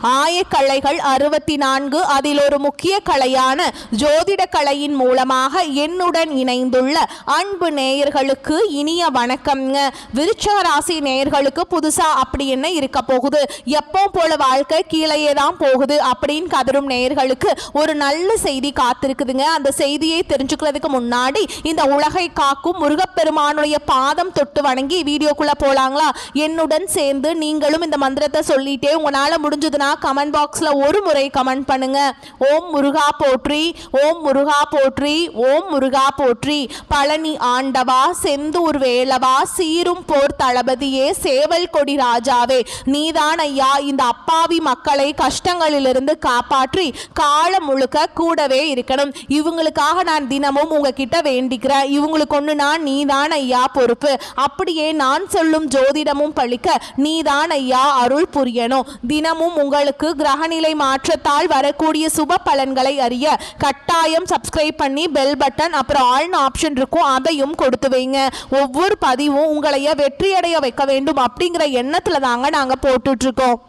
ஆயக்கலைகள் 64 அதில் ஒரு முக்கிய கலையான ஜோதிட கலையின் மூலமாக என்னுடன் இணைந்துள்ள அன்பு நேயர்களுக்கு இனிய வணக்கம்ங்க. விருச்சிக ராசி நேயர்களுக்கு புதுசா அப்படி என்ன இருக்க போகுது, எப்போ போல வாழ்க்கை கீழேயே தான் போகுது அப்படின்னு கதரும் நேயர்களுக்கு ஒரு நல்ல செய்தி காத்திருக்குதுங்க. அந்த செய்தியை தெரிஞ்சுக்கிறதுக்கு முன்னாடி இந்த உலகை காக்கும் முருகப்பெருமானுடைய பாதம் தொட்டு வணங்கி வீடியோக்குள்ள போலாங்களா? என்னுடன் சேர்ந்து நீங்களும் இந்த மந்திரத்தை சொல்லிட்டே உங்களால முடிஞ்சதுன்னா கமெண்ட் பாக்ஸ்ல ஒரு முறை கமெண்ட் பண்ணுங்க. ஓம் முருகா போற்றி, ஓம் முருகா போற்றி, ஓம் முருகா போற்றி. பழனி ஆண்டவா, செந்தூர் வேலவா, சீரும் போர் தளபதியே, சேவல் கொடி ராஜாவே, நீதான் ஐயா இந்த அப்பாவி மக்களை கஷ்டங்களிலிருந்து காப்பாற்றி காலம் முழுக்க கூடவே இருக்கணும். இவங்களுக்காக நான் தினமும் உங்ககிட்ட வேண்டிக்கிறேன். இவங்களுக்கு ஒன்று நான் நீதான் ஐயா பொறுப்பு. அப்படியே நான் சொல்லும் ஜோதிடமும் பழிக்க நீதான் ஐயா அருள் புரியணும். தினமும் உங்களுக்கு கிரகநிலை மாற்றத்தால் வரக்கூடிய சுப பலன்களை அறிய கட்டாயம் சப்ஸ்கிரைப் பண்ணி பெல் பட்டன் அப்புறம் ஆல்னு ஆப்ஷன் இருக்கும், அதையும் கொடுத்து வைங்க. ஒவ்வொரு பதிவும் உங்களைய வெற்றியடைய வைக்க வேண்டும் அப்படிங்கிற எண்ணத்துல தாங்க நாங்க போட்டுட்டு இருக்கோம்.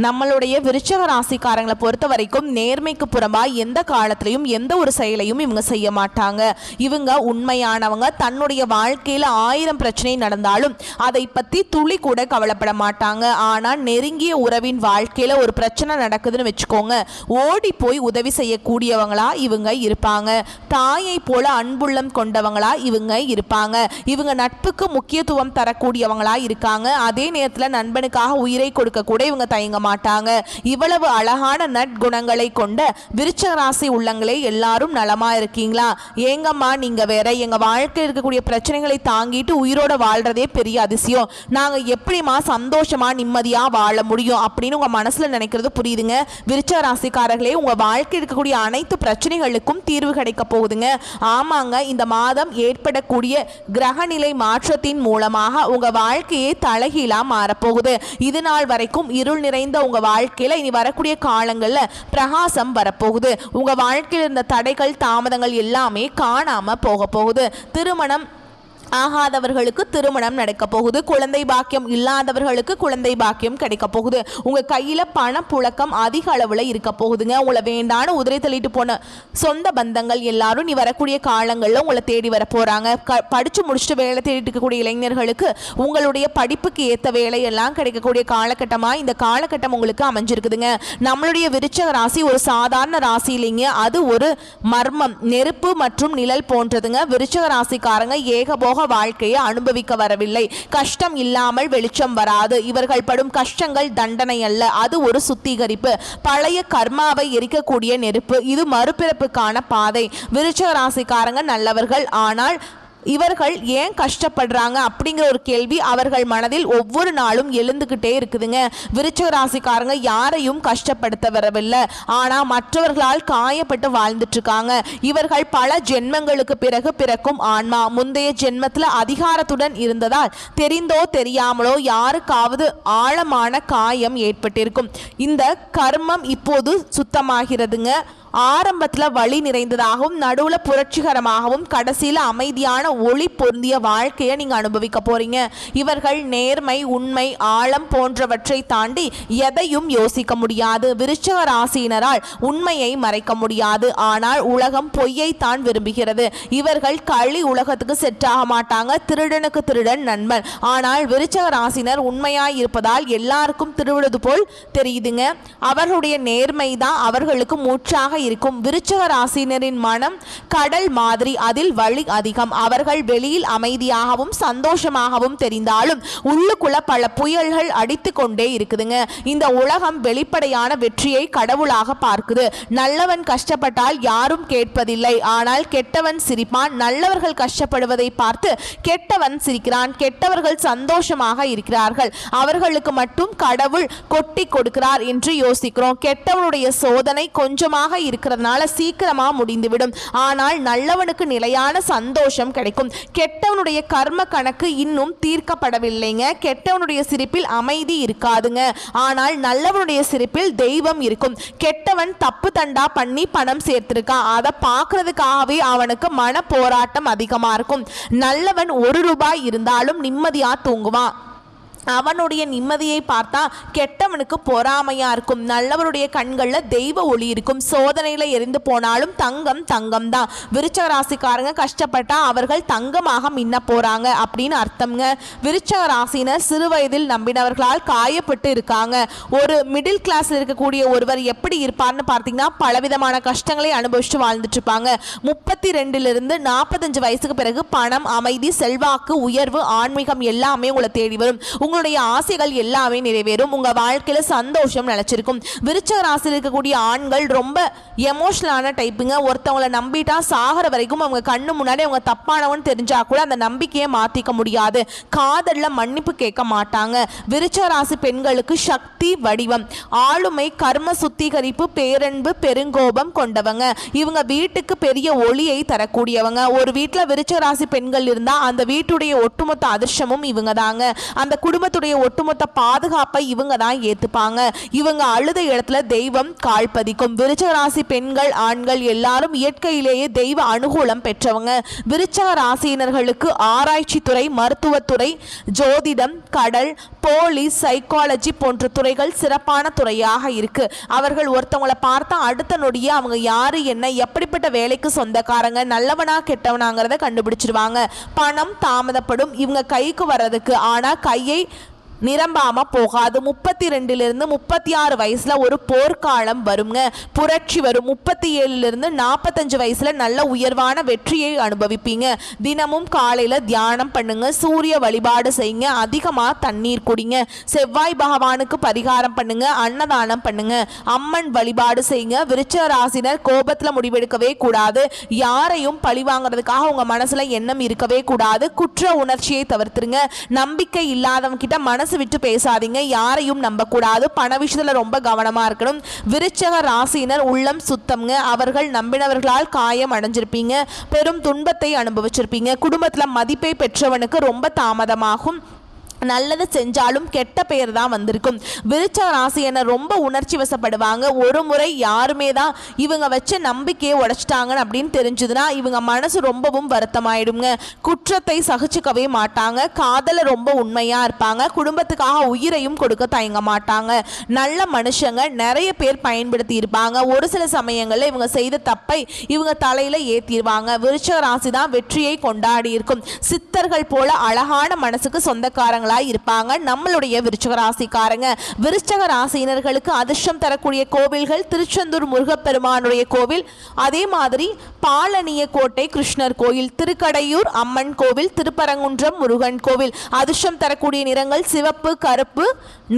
நம்மளுடைய விருச்சிக ராசிக்காரங்களை பொறுத்த வரைக்கும் நேர்மைக்கு புறம்பா எந்த காலத்திலையும் எந்த ஒரு செயலையும் இவங்க செய்ய மாட்டாங்க. இவங்க உண்மையானவங்க. தன்னுடைய வாழ்க்கையில் 1000 பிரச்சனை நடந்தாலும் அதை பற்றி துளி கூட கவலைப்பட மாட்டாங்க. ஆனால் நெருங்கிய உறவின் வாழ்க்கையில் ஒரு பிரச்சனை நடக்குதுன்னு வச்சுக்கோங்க, ஓடி போய் உதவி செய்யக்கூடியவங்களா இவங்க இருப்பாங்க. தாயை போல அன்புள்ளம் கொண்டவங்களா இவங்க இருப்பாங்க. இவங்க நட்புக்கு முக்கியத்துவம் தரக்கூடியவங்களா இருக்காங்க. அதே நேரத்தில் நண்பனுக்காக உயிரை கொடுக்க கூட இவங்க தயங்க மாட்டாங்க. இவ்வளவு அழகான நற்குணங்களை கொண்ட விருச்சிக ராசி உள்ளங்களே எல்லாரும் நலமா இருக்கீங்களா? ஏங்கம்மா நீங்க வேற, எங்க வாழ்க்கையில் இருக்கக்கூடிய பிரச்சனைகளை தாங்கிட்டு உயிரோட வாழ்றதே பெரிய அதிசயம். நாங்க எப்படிமா சந்தோஷமா நிம்மதியா வாழ முடியும் அப்படின்னு உங்க மனசுல நினைக்கிறது புரியுதுங்க. விருச்சிக ராசிக்காரர்களே, உங்க வாழ்க்கையில் இருக்கக்கூடிய அனைத்து பிரச்சனைகளுக்கும் தீர்வு கிடைக்க போகுதுங்க. ஆமாங்க, இந்த மாதம் ஏற்படக்கூடிய கிரகநிலை மாற்றத்தின் மூலமாக உங்க வாழ்க்கையை தலைகீழா மாறப்போகுது. இது நாள் வரைக்கும் இருள் நிறைந்த உங்க வாழ்க்கையில இனி வரக்கூடிய காலங்கள்ல பிரகாசம் வரப்போகுது. உங்க வாழ்க்கையில் இருந்த தடைகள் தாமதங்கள் எல்லாமே காணாம போக போகுது. திருமணம் ஆகாதவர்களுக்கு திருமணம் நடக்க போகுது. குழந்தை பாக்கியம் இல்லாதவர்களுக்கு குழந்தை பாக்கியம் கிடைக்க போகுது. உங்க கையில பண புழக்கம் அதிக அளவுல இருக்க போகுதுங்க. உங்களை வேண்டான்னு உதிரை தள்ளிட்டு போன சொந்த பந்தங்கள் எல்லாரும் நீ வரக்கூடிய காலங்கள்ல உங்களை தேடி வர போறாங்க. படிச்சு முடிச்சுட்டு வேலை தேடிட்டு இருக்கக்கூடிய இளைஞர்களுக்கு உங்களுடைய படிப்புக்கு ஏற்ற வேலையெல்லாம் கிடைக்கக்கூடிய காலகட்டமா இந்த காலகட்டம் உங்களுக்கு அமைஞ்சிருக்குதுங்க. நம்மளுடைய விருச்சிக ராசி ஒரு சாதாரண ராசி இல்லைங்க, அது ஒரு மர்மம், நெருப்பு மற்றும் நிழல் போன்றதுங்க. விருச்சிக ராசிக்காரங்க ஏகபோக வாழ்க்கையை அனுபவிக்க வரவில்லை. கஷ்டம் இல்லாமல் வெளிச்சம் வராது. இவர்கள் படும் கஷ்டங்கள் தண்டனை அல்ல, அது ஒரு சுத்திகரிப்பு. பழைய கர்மாவை எரிக்கக்கூடிய நெருப்பு. இது மறுபிறப்புக்கான பாதை. விருச்சிக ராசிக்காரங்க நல்லவர்கள். ஆனால் இவர்கள் ஏன் கஷ்டப்படுறாங்க அப்படிங்கிற ஒரு கேள்வி அவர்கள் மனதில் ஒவ்வொரு நாளும் எழுந்துகிட்டே இருக்குதுங்க. விருச்சிக ராசிக்காரங்க யாரையும் கஷ்டப்படுத்த வரவில்லை, ஆனா மற்றவர்களால் காயப்பட்டு வாழ்ந்துட்டு இருக்காங்க. இவர்கள் பல ஜென்மங்களுக்கு பிறகு பிறக்கும் ஆன்மா. முந்தைய ஜென்மத்துல அதிகாரத்துடன் இருந்ததால் தெரிந்தோ தெரியாமலோ யாருக்காவது ஆழமான காயம் ஏற்பட்டிருக்கும். இந்த கர்மம் இப்போது சுத்தமாகிறதுங்க. ஆரம்பத்தில் வழி நிறைந்ததாகவும் நடுவில் புரட்சிகரமாகவும் கடைசியில் அமைதியான ஒளி பொருந்திய வாழ்க்கையை நீங்கள் அனுபவிக்க போறீங்க. இவர்கள் நேர்மை, உண்மை, ஆழம் போன்றவற்றை தாண்டி எதையும் யோசிக்க முடியாது. விருச்சிக ராசியினரால் உண்மையை மறைக்க முடியாது. ஆனால் உலகம் பொய்யை தான் விரும்புகிறது. இவர்கள் களி உலகத்துக்கு செட் ஆக மாட்டாங்க. திருடனுக்கு திருடன் நண்பன். ஆனால் விருச்சிக ராசினர் உண்மையாய் இருப்பதால் எல்லாருக்கும் திருவிழுது போல் தெரியுதுங்க. அவர்களுடைய நேர்மை தான் அவர்களுக்கு மூச்சாக இருக்கும். விருச்சிக ராசினரின் மனம் கடல் மாதிரி, அதில் வலி அதிகம். அவர்கள் வெளியில் அமைதியாகவும் சந்தோஷமாகவும் தெரிந்தாலும் உள்ளுக்குள்ள பல புயல்கள் அடித்து கொண்டே இருக்குதுங்க. இந்த உலகம் வெளிப்படையான வெற்றியை கடவுளாக பார்க்குது. நல்லவன் கஷ்டப்பட்டால் யாரும் கேட்பதில்லை, ஆனால் கெட்டவன் சிரிப்பான். நல்லவர்கள் கஷ்டப்படுவதை பார்த்து கெட்டவன் சிரிக்கிறான். கெட்டவர்கள் சந்தோஷமாக இருக்கிறார்கள், அவர்களுக்கு மட்டும் கடவுள் கொட்டி கொடுக்கிறார் என்று யோசிக்கிறோம். கெட்டவனுடைய சோதனை கொஞ்சமாக இருக்கிறதுனால சீக்கிரமா முடிந்துவிடும். ஆனால் நல்லவனுக்கு நிலையான சந்தோஷம் கிடைக்கும். கெட்டவனுடைய கர்ம கணக்கு இன்னும் தீர்க்கப்படவில்லைங்க. கெட்டவனுடைய சிரிப்பில் அமைதி இருக்காதுங்க, ஆனால் நல்லவனுடைய சிரிப்பில் தெய்வம் இருக்கும். கெட்டவன் தப்பு தண்டா பண்ணி பணம் சேர்த்திருக்கான், அதை பார்க்கறதுக்காகவே அவனுக்கு மன போராட்டம் அதிகமா இருக்கும். நல்லவன் 1 ரூபாய் இருந்தாலும் நிம்மதியா தூங்குவான். அவனுடைய நிம்மதியை பார்த்தா கெட்டவனுக்கு பொறாமையா இருக்கும். நல்லவருடைய கண்கள்ல தெய்வ ஒளி இருக்கும். சோதனையில எரிந்து போனாலும் தங்கம் தங்கம் தான். விருச்சக ராசிக்காரங்க கஷ்டப்பட்டா அவர்கள் தங்கமாக மின்ன போறாங்க அப்படின்னு அர்த்தம்ங்க. விருச்சக ராசினர் சிறு வயதில் நம்பினவர்களால் காயப்பட்டு இருக்காங்க. ஒரு மிடில் கிளாஸ்ல இருக்கக்கூடிய ஒருவர் எப்படி இருப்பார்னு பார்த்தீங்கன்னா பலவிதமான கஷ்டங்களை அனுபவிச்சுட்டு வாழ்ந்துட்டு இருப்பாங்க. 32 45 வயசுக்கு பிறகு பணம், அமைதி, செல்வாக்கு, உயர்வு, ஆன்மீகம் எல்லாமே உங்களை தேடி வரும். உங்களுடைய ஆசைகள் எல்லாமே நிறைவேறும். உங்க வாழ்க்கையில சந்தோஷம் நிலைச்சிருக்கும். விருச்சக ராசியில் இருக்கக்கூடிய ஆண்கள் ரொம்ப எமோஷனலான டைப்புங்க. ஒருத்தவங்களை நம்பிட்டா சாகர வரைக்கும் அவங்க கண்ணு முன்னாடி அவங்க தப்பானவன் தெரிஞ்சா கூட அந்த நம்பிக்கையை மாத்திக்க முடியாது. காதல்ல மன்னிப்பு கேட்க மாட்டாங்க. விருச்சக ராசி பெண்களுக்கு சக்தி வடிவம், ஆளுமை, கர்ம சுத்திகரிப்பு, பேரன்பு, பெருங்கோபம் கொண்டவங்க. இவங்க வீட்டுக்கு பெரிய ஒளியை தரக்கூடியவங்க. ஒரு வீட்டில் விருச்சக ராசி பெண்கள் இருந்தா அந்த வீட்டுடைய ஒட்டுமொத்த அதிர்ஷ்டமும் இவங்க தாங்க. அந்த குடும்பத்துடைய ஒட்டுமொத்த பாதுகாப்பை இவங்க தான் ஏத்துப்பாங்க. இவங்க அழுத இடத்துல தெய்வம் கால்பதிக்கும். விருச்சக ராசி பெண்கள், ஆண்கள் எல்லாரும் இயற்கையிலேயே தெய்வ அனுகூலம் பெற்றவங்க. விருச்சக ராசியினர்களுக்கு ஆராய்ச்சி துறை, மருத்துவத்துறை, ஜோதிடம், கடல், போலீஸ், சைக்காலஜி போன்ற துறைகள் சிறப்பான துறையாக இருக்கு. அவர்கள் ஒருத்தவங்களை பார்த்தா அடுத்த நொடியே அவங்க யாரு, என்ன, எப்படிப்பட்ட வேலைக்கு சொந்தக்காரங்க, நல்லவனா கெட்டவனாங்கிறத கண்டுபிடிச்சிருவாங்க. பணம் தாமதப்படும் இவங்க கைக்கு வர்றதுக்கு, ஆனா கையை நிரம்பாம போகாது. 32 36 வயசுல ஒரு போர்க்காலம் வருங்க. புரட்சி வரும். 37 45 வயசுல நல்ல உயர்வான வெற்றியை அனுபவிப்பீங்க. தினமும் காலையில தியானம் பண்ணுங்க, சூரிய வழிபாடு செய்யுங்க, அதிகமா தண்ணீர் குடிங்க, செவ்வாய் பகவானுக்கு பரிகாரம் பண்ணுங்க, அன்னதானம் பண்ணுங்க, அம்மன் வழிபாடு செய்யுங்க. விருச்சக ராசினர் கோபத்துல முடிவெடுக்கவே கூடாது. யாரையும் பழி வாங்குறதுக்காக உங்க மனசுல எண்ணம் இருக்கவே கூடாது. குற்ற உணர்ச்சியை தவிர்த்துருங்க. நம்பிக்கை இல்லாதவங்க கிட்ட மனசு விட்டு பேசாதீங்க. யாரையும் நம்ப கூடாது. பண விஷயத்துல ரொம்ப கவனமா இருக்கணும். விருச்சக ராசியினர் உள்ளம் சுத்தம்ங்க. அவர்கள் நம்பினவர்களால் காயம் அடைஞ்சிருப்பீங்க. பெரும் துன்பத்தை அனுபவிச்சிருப்பீங்க. குடும்பத்துல மதிப்பை பெற்றவனுக்கு ரொம்ப தாமதமாகும். நல்லது செஞ்சாலும் கெட்ட பெயர் தான் வந்திருக்கும். விருச்சக ராசியினர் ரொம்ப உணர்ச்சி வசப்படுவாங்க. ஒரு முறை யாருமே தான் இவங்க வச்ச நம்பிக்கையை உடைச்சிட்டாங்கன்னு அப்படின்னு தெரிஞ்சதுன்னா இவங்க மனசு ரொம்பவும் வருத்தமாயிடுங்க. குற்றத்தை சகிச்சுக்கவே மாட்டாங்க. காதல ரொம்ப உண்மையா இருப்பாங்க. குடும்பத்துக்காக உயிரையும் கொடுக்க தயங்க மாட்டாங்க. நல்ல மனுஷங்க நிறைய பேர் பயன்படுத்தி இருப்பாங்க. ஒரு சில சமயங்கள்ல இவங்க செய்த தப்பை இவங்க தலையில ஏத்திடுவாங்க. விருச்சக ராசி தான் வெற்றியை கொண்டாடி இருக்கும். சித்தர்கள் போல அழகான மனசுக்கு சொந்தக்காரங்களா இருப்பாங்க நம்மளுடைய விருச்சக ராசிக்காரங்க. விருச்சக ராசியினர்களுக்கு அதிர்ஷ்டம் தரக்கூடிய கோவில்கள் திருச்செந்தூர் முருகப்பெருமானுடைய கோவில், அதே மாதிரி பாலனிய கோட்டை கிருஷ்ணர் கோயில், திருக்கடையூர் அம்மன் கோவில், திருப்பரங்குன்றம் முருகன் கோவில். அதிர்ஷ்டம் தரக்கூடிய நிறங்கள் சிவப்பு, கருப்பு,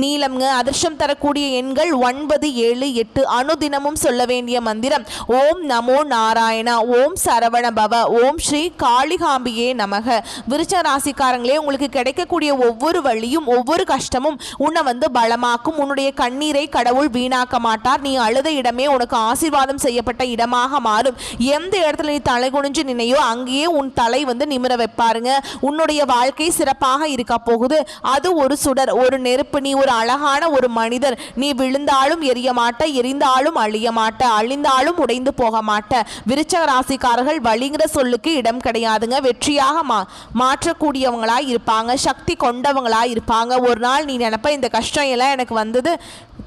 நீலம்ங்க. அதிர்ஷ்டம் தரக்கூடிய எண்கள் 9 7 8. அனுதினமும் சொல்ல வேண்டிய மந்திரம் ஓம் நமோ நாராயணா, ஓம் சரவண பவ, ஓம் ஸ்ரீ காளிகாம்பியே நமக. விருச்சக ராசிக்காரங்களே, உங்களுக்கு கிடைக்கக்கூடிய ஒவ்வொரு வழியும் ஒவ்வொரு கஷ்டமும் உன்னை வந்து பலமாக்கும். உன்னுடைய கண்ணீரை கடவுள் வீணாக்க மாட்டார். நீ அழுத இடமே உனக்கு ஆசீர்வாதம் செய்யப்பட்ட இடமாக மாறும். எந்த இடத்துல நீ தலை குனிஞ்சு நினையோ அங்கேயே உன் தலை வந்து நிமிர வைப்பாருங்க. உன்னுடைய வாழ்க்கை சிறப்பாக இருக்க போகுது. அது ஒரு சுடர், ஒரு நெருப்பு. நீ ஒரு அழகான ஒரு மனிதர். நீ விழுந்தாலும் எரிய மாட்ட, எரிந்தாலும் அழிய மாட்ட, அழிந்தாலும் உடைந்து போக மாட்ட. விருச்சக ராசிக்காரர்கள் வழிங்கிற சொல்லுக்கு இடம் கிடையாதுங்க. வெற்றியாக மாற்றக்கூடியவங்களா இருப்பாங்க. சக்தி கொண்டவங்களா இருப்பாங்க. ஒரு நாள் நீ நினைப்ப இந்த கஷ்டம் எல்லாம் எனக்கு வந்தது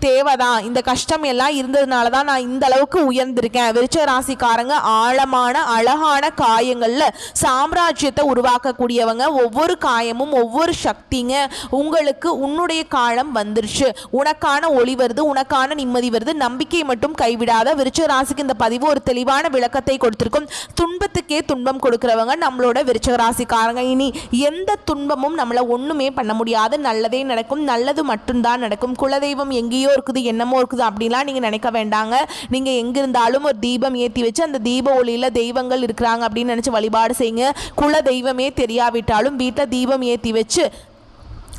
தேவைதான், இந்த கஷ்டம் எல்லாம் இருந்ததுனால தான் நான் இந்த அளவுக்கு உயர்ந்திருக்கேன். விருச்சக ராசிக்காரங்க ஆழமான அழகான காயங்கள்ல சாம்ராஜ்யத்தை உருவாக்கக்கூடியவங்க. ஒவ்வொரு காயமும் ஒவ்வொரு சக்திங்க. உங்களுக்கு உன்னுடைய காலம் வந்துருச்சு, உனக்கான ஒளி வருது, உனக்கான நிம்மதி வருது. நம்பிக்கை மட்டும் கைவிடாத. விருச்சக ராசிக்கு இந்த பதிவு ஒரு தெளிவான விளக்கத்தை கொடுத்திருக்கும். துன்பத்துக்கே துன்பம் கொடுக்கிறவங்க நம்மளோட விருச்சக ராசிக்காரங்க. இனி எந்த துன்பமும் நம்மளை ஒண்ணுமே பண்ண முடியாது. நல்லதே நடக்கும், நல்லது மட்டும்தான் நடக்கும். குலதெய்வம் எங்கேயோ இருக்குது, என்னமோ இருக்குது அப்படின்லாம் நீங்க நினைக்க வேண்டாங்க. நீங்க எங்க இருந்தாலும் ஒரு தீபம் ஏற்றி வச்சு அந்த தீப ஒளியில தெய்வங்கள் இருக்கிறாங்க அப்படின்னு நினைச்சு வழிபாடு செய்யுங்க. குல தெய்வமே தெரியாவிட்டாலும் வீட்டில் தீபம் ஏற்றி வச்சு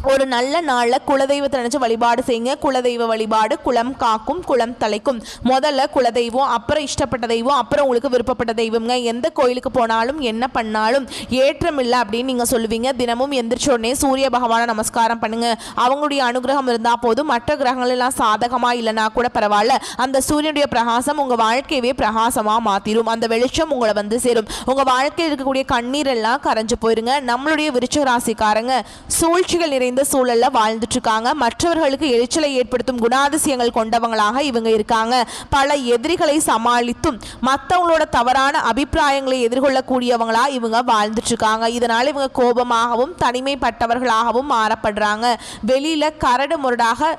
ஒரு நல்ல நாளில் குலதெய்வத்தை நினச்சி வழிபாடு செய்யுங்க. குலதெய்வ வழிபாடு குலம் காக்கும், குலம் தலைக்கும். முதல்ல குலதெய்வம், அப்புறம் இஷ்டப்பட்ட தெய்வம், அப்புறம் உங்களுக்கு விருப்பப்பட்ட தெய்வம்ங்க. எந்த கோயிலுக்கு போனாலும் என்ன பண்ணாலும் ஏற்றம் இல்லை அப்படின்னு நீங்கள் சொல்லுவீங்க. தினமும் எந்திரிச்ச உடனே சூரிய பகவானை நமஸ்காரம் பண்ணுங்க. அவங்களுடைய அனுகிரகம் இருந்தால் போதும். மற்ற கிரகங்கள் எல்லாம் சாதகமாக இல்லைனா கூட பரவாயில்ல. அந்த சூரியனுடைய பிரகாசம் உங்கள் வாழ்க்கையவே பிரகாசமாக மாற்றிடும். அந்த வெளிச்சம் உங்களை வந்து சேரும். உங்கள் வாழ்க்கையில் இருக்கக்கூடிய கண்ணீர் எல்லாம் கரைஞ்சு போயிருங்க. நம்மளுடைய விருச்சிக ராசிக்காரங்க சூழ்ச்சிகள் நிறைந்த நிறைந்த சூழல்ல வாழ்ந்துட்டு இருக்காங்க. மற்றவர்களுக்கு எரிச்சலை ஏற்படுத்தும் குணாதிசயங்கள் கொண்டவங்களாக இவங்க இருக்காங்க. பல எதிரிகளை சமாளித்தும் மற்றவங்களோட தவறான அபிப்பிராயங்களை எதிர்கொள்ளக்கூடியவங்களா இவங்க வாழ்ந்துட்டு இருக்காங்க. இதனால இவங்க கோபமாகவும் தனிமைப்பட்டவர்களாகவும் மாறப்படுறாங்க. வெளியில கரடு முரடாக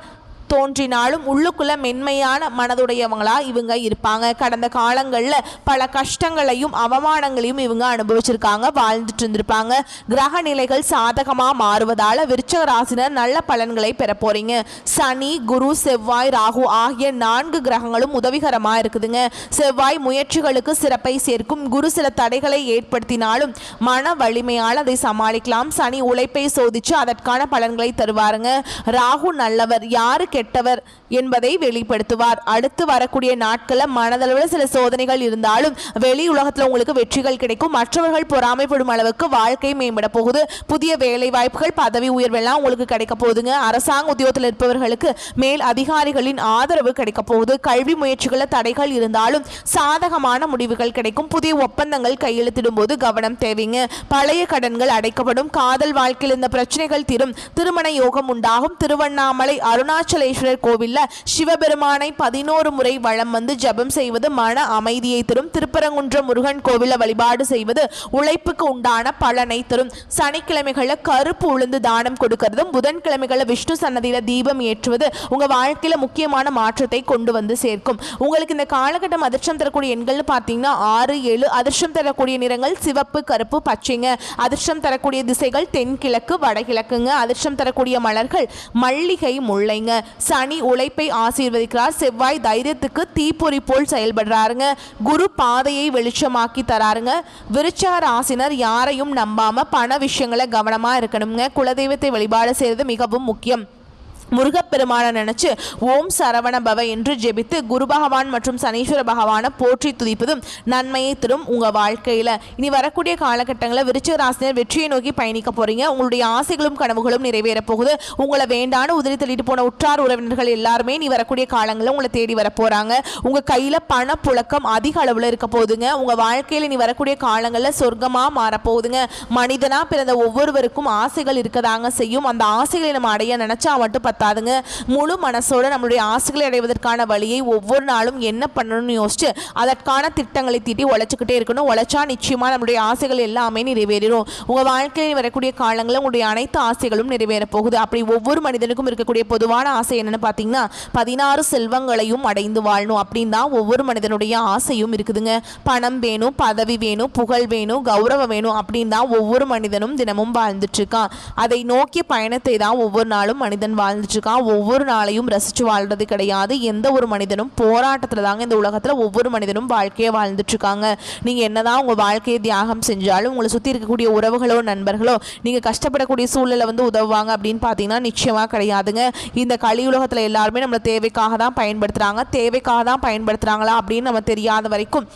தோன்றினாலும் உள்ளுக்குள்ள மென்மையான மனதுடையவங்களா இவங்க இருப்பாங்க. கடந்த காலங்களில் பல கஷ்டங்களையும் அவமானங்களையும் இவங்க அனுபவிச்சிருக்காங்க, வாழ்ந்துட்டு இருந்திருப்பாங்க. கிரக நிலைகள் சாதகமாக மாறுவதால விருச்சிக ராசினர் நல்ல பலன்களை பெற போறீங்க. சனி, குரு, செவ்வாய், ராகு ஆகிய 4 கிரகங்களும் உதவிகரமாக இருக்குதுங்க. செவ்வாய் முயற்சிகளுக்கு சிறப்பை சேர்க்கும். குரு சில தடைகளை ஏற்படுத்தினாலும் மன வலிமையால் அதை சமாளிக்கலாம். சனி உழைப்பை சோதிச்சு அதற்கான பலன்களை தருவாருங்க. ராகு நல்லவர், யாரு கெட்டவர் என்பதை வெளிப்படுத்துவார். அடுத்து வரக்கூடிய நாட்களில் மனதளவில் சில சோதனைகள் இருந்தாலும் வெளி உலகத்தில் உங்களுக்கு வெற்றிகள் கிடைக்கும். மற்றவர்கள் பொறாமைப்படும் அளவுக்கு வாழ்க்கை மேம்பட போகுது. புதிய வேலை வாய்ப்புகள், பதவி உயர்வெல்லாம் உங்களுக்கு கிடைக்க போகுதுங்க. அரசாங்க உத்தியோகத்தில் இருப்பவர்களுக்கு மேல் அதிகாரிகளின் ஆதரவு கிடைக்க போகுது. கல்வி முயற்சிகளில் தடைகள் இருந்தாலும் சாதகமான முடிவுகள் கிடைக்கும். புதிய ஒப்பந்தங்கள் கையெழுத்திடும் போது கவனம் தேவைங்க. பழைய கடன்கள் அடைக்கப்படும். காதல் வாழ்க்கையில் இந்த பிரச்சனைகள் தீரும். திருமண யோகம் உண்டாகும். திருவண்ணாமலை அருணாச்சலேஸ்வரர் கோவில்ல சிவபெருமானை 11 முறை வலம் வந்து ஜபம் செய்வது மன அமைதியை தரும். திருப்பரங்குன்றம் முருகன் கோவில வழிபாடு செய்வது உழைப்புக்கு உண்டான பலனை தரும். சனிக்கிழமைகளை கருப்பு உளுந்து தானம் கொடுக்கிறதும், புதன்கிழமைகளை விஷ்ணு சன்னதியில தீபம் ஏற்றுவது உங்க வாழ்க்கையில முக்கியமான மாற்றத்தை கொண்டு வந்து சேர்க்கும். உங்களுக்கு இந்த காலகட்டம் அதிர்ஷ்டம் தரக்கூடிய எண்கள்னு பார்த்தீங்கன்னா 6, 7. அதிர்ஷ்டம் தரக்கூடிய நிறங்கள் சிவப்பு, கருப்பு, பச்சைங்க. அதிர்ஷ்டம் தரக்கூடிய திசைகள் தென்கிழக்கு, வடகிழக்குங்க. அதிர்ஷ்டம் தரக்கூடிய மலர்கள் மல்லிகை, முல்லைங்க. சனி உழைப்பை ஆசீர்வதிக்கிறார். செவ்வாய் தைரியத்துக்கு தீப்பொறி போல் செயல்படுறாருங்க. குரு பாதையை வெளிச்சமாக்கி தராருங்க. விருச்சிக ராசினர் யாரையும் நம்பாம பண விஷயங்களை கவனமா இருக்கணுங்க. குலதெய்வத்தை வழிபாடு செய்வது மிகவும் முக்கியம். முருகப்பெருமான நினைச்சு ஓம் சரவண பவ என்று ஜெபித்து குரு பகவான் மற்றும் சனீஸ்வர பகவானை போற்றி துதிப்பதும் நன்மையை தரும். உங்க வாழ்க்கையில இனி வரக்கூடிய காலகட்டங்களில் விருச்சிக ராசினர் வெற்றியை நோக்கி பயணிக்க போறீங்க. உங்களுடைய ஆசைகளும் கனவுகளும் நிறைவேற போகுது. உங்களை வேண்டான உதவி தள்ளிட்டு போன உற்றார் உறவினர்கள் எல்லாருமே நீ வரக்கூடிய காலங்களில் உங்களை தேடி வர போறாங்க. உங்க கையில பண புழக்கம் அதிக அளவுல இருக்க போகுதுங்க. உங்க வாழ்க்கையில நீ வரக்கூடிய காலங்களில் சொர்க்கமா மாறப்போகுதுங்க. மனிதனா பிறந்த ஒவ்வொருவருக்கும் ஆசைகள் இருக்கதாங்க செய்யும். அந்த ஆசைகளை நம்ம அடைய நினைச்சா மட்டும் தாதுங்க. முழு மனசோட நம்மளுடைய ஆசைகளை அடைவதற்கான வழியை ஒவ்வொரு நாளும் என்ன பண்ணணும்னு யோசிச்சு அதற்கான திட்டங்களை தீட்டி உழைச்சிக்கிட்டே இருக்கணும். உழைச்சா நிச்சயமா நம்மளுடைய ஆசைகள் எல்லாமே நிறைவேறும். உங்க வாழ்க்கையில் வரக்கூடிய காலங்களில் உங்களுடைய அனைத்து ஆசைகளும் நிறைவேற போகுது. அப்படி ஒவ்வொரு மனிதனுக்கும் இருக்கக்கூடிய பொதுவான ஆசை என்னன்னு பார்த்தீங்கன்னா 16 செல்வங்களையும் அடைந்து வாழணும் அப்படின்னு தான் ஒவ்வொரு மனிதனுடைய ஆசையும் இருக்குதுங்க. பணம் வேணும், பதவி வேணும், புகழ் வேணும், கௌரவம் வேணும் அப்படின்னு தான் ஒவ்வொரு மனிதனும் தினமும் வாழ்ந்துட்டு இருக்கான். அதை நோக்கிய பயணத்தை தான் ஒவ்வொரு நாளும் மனிதன் வாழ்ந்து ஒவ்வொரு நாளையும் ரசிச்சு வாழ்றது கிடையாது. எந்த ஒரு மனிதனும் போராட்டத்துல தாங்க இந்த உலகத்துல ஒவ்வொரு மனிதனும் வாழ்க்கையை வாழ்ந்துட்டு இருக்காங்க. நீங்க என்னதான் உங்க வாழ்க்கையை தியாகம் செஞ்சாலும் உங்களை சுத்தி இருக்கக்கூடிய உறவுகளோ நண்பர்களோ நீங்க கஷ்டப்படக்கூடிய சூழ்நிலை வந்து உதவுவாங்க அப்படின்னு பாத்தீங்கன்னா நிச்சயமா கிடையாதுங்க. இந்த கலியுலகத்துல எல்லாருமே நம்மளை தேவைக்காக தான் பயன்படுத்துறாங்களா அப்படின்னு நம்ம தெரியாத வரைக்கும்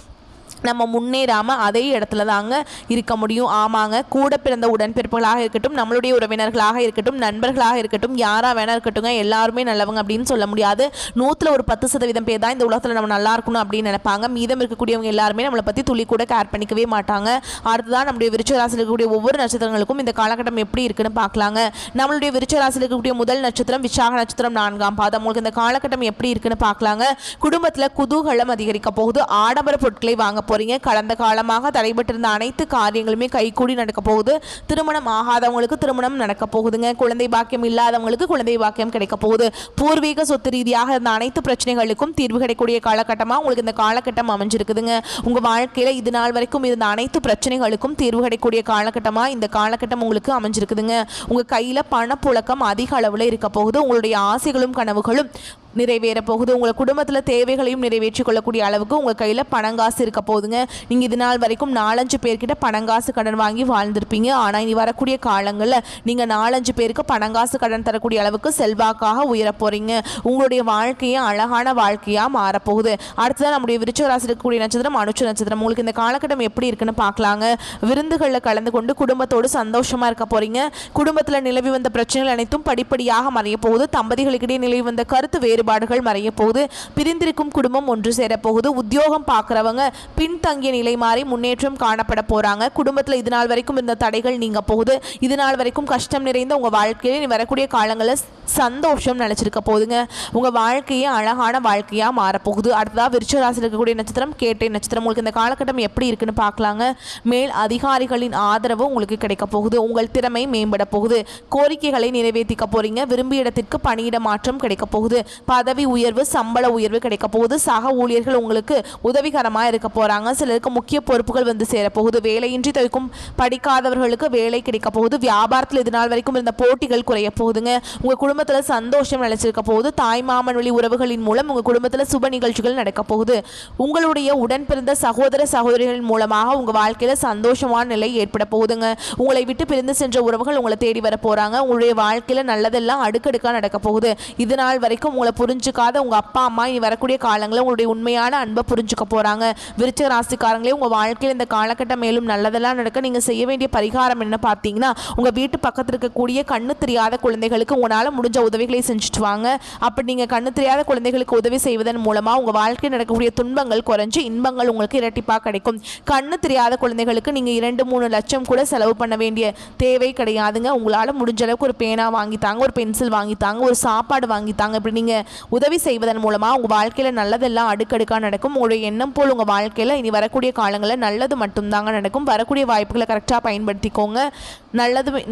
நம்ம முன்னேறாமல் அதே இடத்துல தாங்க இருக்க முடியும். ஆமாங்க, கூட பிறந்த உடன்பிறப்புகளாக இருக்கட்டும், நம்மளுடைய உறவினர்களாக இருக்கட்டும், நண்பர்களாக இருக்கட்டும், யாராக வேணா இருக்கட்டுங்க, எல்லாருமே நல்லவங்க அப்படின்னு சொல்ல முடியாது. 100ல் ஒரு 10% பேர் தான் இந்த உலகத்தில் நம்ம நல்லா இருக்கணும் அப்படின்னு நினைப்பாங்க. மீதம் இருக்கக்கூடியவங்க எல்லாருமே நம்மளை பற்றி துளி கூட கேர் பண்ணிக்கவே மாட்டாங்க. அடுத்ததான் நம்முடைய விருச்சிக ராசியில் இருக்கக்கூடிய ஒவ்வொரு நட்சத்திரங்களுக்கும் இந்த காலகட்டம் எப்படி இருக்குன்னு பார்க்கலாங்க. நம்மளுடைய விருச்சிக ராசியில் இருக்கக்கூடிய முதல் நட்சத்திரம் விசாக நட்சத்திரம் 4ஆம் பாதம். உங்களுக்கு இந்த காலகட்டம் எப்படி இருக்குன்னு பார்க்கலாங்க. குடும்பத்தில் குதூகலம் அதிகரிக்க போகுது. ஆடம்பர பொருட்களை வாங்க போறீங்க. கடந்த காலமாக தடைபட்டிருந்த அனைத்து காரியங்களுமே கைகூடி நடக்க போகுது. திருமணம் ஆகாதவங்களுக்கு திருமணம் நடக்க போகுதுங்க. குழந்தை பாக்கியம் இல்லாதவங்களுக்கு குழந்தை பாக்கியம் கிடைக்க போகுது. பூர்வீக சொத்து ரீதியாக இருந்த அனைத்து பிரச்சனைகளுக்கும் தீர்வு கிடைக்கக்கூடிய காலகட்டமாக உங்களுக்கு இந்த காலகட்டம் அமைஞ்சிருக்குதுங்க. உங்க வாழ்க்கையில இது நாள் வரைக்கும் இருந்த அனைத்து பிரச்சனைகளுக்கும் தீர்வு கிடைக்கக்கூடிய காலகட்டமாக இந்த காலகட்டம் உங்களுக்கு அமைஞ்சிருக்குதுங்க. உங்க கையில பணப்புழக்கம் அதிக அளவில் இருக்க போகுது. உங்களுடைய ஆசைகளும் கனவுகளும் நிறைவேற போகுது. உங்கள் குடும்பத்தில் தேவைகளையும் நிறைவேற்றிக் கொள்ளக்கூடிய அளவுக்கு உங்கள் கையில் பணங்காசு இருக்க போகுதுங்க. நீங்கள் இது நாள் வரைக்கும் 4-5 பேர்கிட்ட பணங்காசு கடன் வாங்கி வாழ்ந்திருப்பீங்க. ஆனால் இனி வரக்கூடிய காலங்களில் நீங்கள் 4-5 பேருக்கு பணங்காசு கடன் தரக்கூடிய அளவுக்கு செல்வாக்காக உயர போகிறீங்க. உங்களுடைய வாழ்க்கையை அழகான வாழ்க்கையாக மாறப்போகுது. அடுத்ததான் நம்முடைய விருச்சிக ராசியில் இருக்கக்கூடிய நட்சத்திரம் அனுஷ நட்சத்திரம். உங்களுக்கு இந்த காலகட்டம் எப்படி இருக்குன்னு பார்க்கலாங்க. விருந்துகளில் கலந்து கொண்டு குடும்பத்தோடு சந்தோஷமாக இருக்க போகிறீங்க. குடும்பத்தில் நிலவி வந்த பிரச்சனைகள் அனைத்தும் படிப்படியாக மறைய போகுது. தம்பதிகளுக்கிடையே நிலவி வந்த கருத்து வேறு குறைபாடுகள் மறைய போகுது. பிரிந்திருக்கும் குடும்பம் ஒன்று சேரப்போகுது. உத்தியோகம் பார்க்குறவங்க பின்தங்கிய நிலை மாறி முன்னேற்றம் காணப்பட போகிறாங்க. குடும்பத்தில் இது நாள் வரைக்கும் இருந்த தடைகள் நீங்க போகுது. இது நாள் வரைக்கும் கஷ்டம் நிறைந்த உங்கள் வாழ்க்கையில் இனி வரக்கூடிய காலங்களில் சந்தோஷம் நினைச்சிருக்க போகுதுங்க. உங்கள் வாழ்க்கையே அழகான வாழ்க்கையாக மாறப்போகுது. அடுத்ததாக விருச்சிக ராசியில் இருக்கக்கூடிய நட்சத்திரம் கேட்டை நட்சத்திரம். உங்களுக்கு இந்த காலகட்டம் எப்படி இருக்குன்னு பார்க்கலாங்க. மேல் அதிகாரிகளின் ஆதரவு உங்களுக்கு கிடைக்க போகுது. உங்கள் திறமை மேம்பட போகுது. கோரிக்கைகளை நிறைவேற்றிக்க போறீங்க. விரும்பிய இடத்திற்கு பணியிட மாற்றம் கிடைக்க போகுது. பதவி உயர்வு, சம்பள உயர்வு கிடைக்க போகுது. சக ஊழியர்கள் உங்களுக்கு உதவிகரமாக இருக்க போறாங்க. சிலருக்கு முக்கிய பொறுப்புகள் வந்து சேரப்போகுது. வேலையின்றி தவிக்கும் படிக்காதவர்களுக்கு வேலை கிடைக்க போகுது. வியாபாரத்தில் இது நாள் வரைக்கும் இருந்த போட்டிகள் குறைய போகுதுங்க. உங்க குடும்பத்தில் சந்தோஷம் நிலைச்சிருக்க போகுது. தாய்மாமன் வழி உறவுகளின் மூலம் உங்க குடும்பத்தில் சுப நிகழ்ச்சிகள் நடக்க போகுது. உங்களுடைய உடன் பிறந்த சகோதர சகோதரிகளின் மூலமாக உங்க வாழ்க்கையில சந்தோஷமான நிலை ஏற்பட போகுதுங்க. உங்களை விட்டு பிரிந்து சென்ற உறவுகள் உங்களை தேடி வர போறாங்க. உங்களுடைய வாழ்க்கையில நல்லதெல்லாம் அடுக்கடுக்கா நடக்க போகுது. இது நாள் வரைக்கும் உங்களை புரிஞ்சுக்காத உங்க அப்பா அம்மா இனி வரக்கூடிய காலங்களில் உங்களுடைய உண்மையான அன்பை புரிஞ்சுக்க போறாங்க. விருச்சிக ராசிக்காரங்களே, உங்க வாழ்க்கையில் இந்த காலகட்டம் மேலும் நல்லதெல்லாம் நடக்க நீங்க செய்ய வேண்டிய பரிகாரம் என்ன பார்த்தீங்கன்னா, உங்க வீட்டு பக்கத்தில் இருக்கக்கூடிய கண்ணு தெரியாத குழந்தைகளுக்கு உங்களால் முடிஞ்ச உதவிகளை செஞ்சுட்டு வாங்க. அப்படி நீங்க கண்ணு தெரியாத குழந்தைகளுக்கு உதவி செய்வதன் மூலமா உங்க வாழ்க்கையில் நடக்கக்கூடிய துன்பங்கள் குறைஞ்சு இன்பங்கள் உங்களுக்கு இரட்டிப்பாக கிடைக்கும். கண்ணு தெரியாத குழந்தைகளுக்கு நீங்க 2-3 லட்சம் கூட செலவு பண்ண வேண்டிய தேவை கிடையாதுங்க. உங்களால் முடிஞ்ச அளவுக்கு ஒரு பேனா வாங்கித்தாங்க, ஒரு பென்சில் வாங்கித்தாங்க, ஒரு சாப்பாடு வாங்கித்தாங்க. இப்படி நீங்க உதவி செய்வதன் மூலமா உங்க வாழ்க்கையில நல்லதெல்லாம் அடுக்கடுக்கா நடக்கும். உங்களுடைய எண்ணம் போல் உங்க வாழ்க்கையில இனி வரக்கூடிய காலங்களில் நல்லது மட்டும்தாங்க நடக்கும். வரக்கூடிய வாய்ப்புகளை கரெக்டாக பயன்படுத்திக்கோங்க.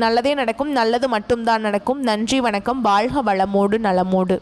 நல்லதே நடக்கும். நல்லது மட்டும்தான் நடக்கும். நன்றி, வணக்கம். வாழ்க வளமோடு நலமோடு.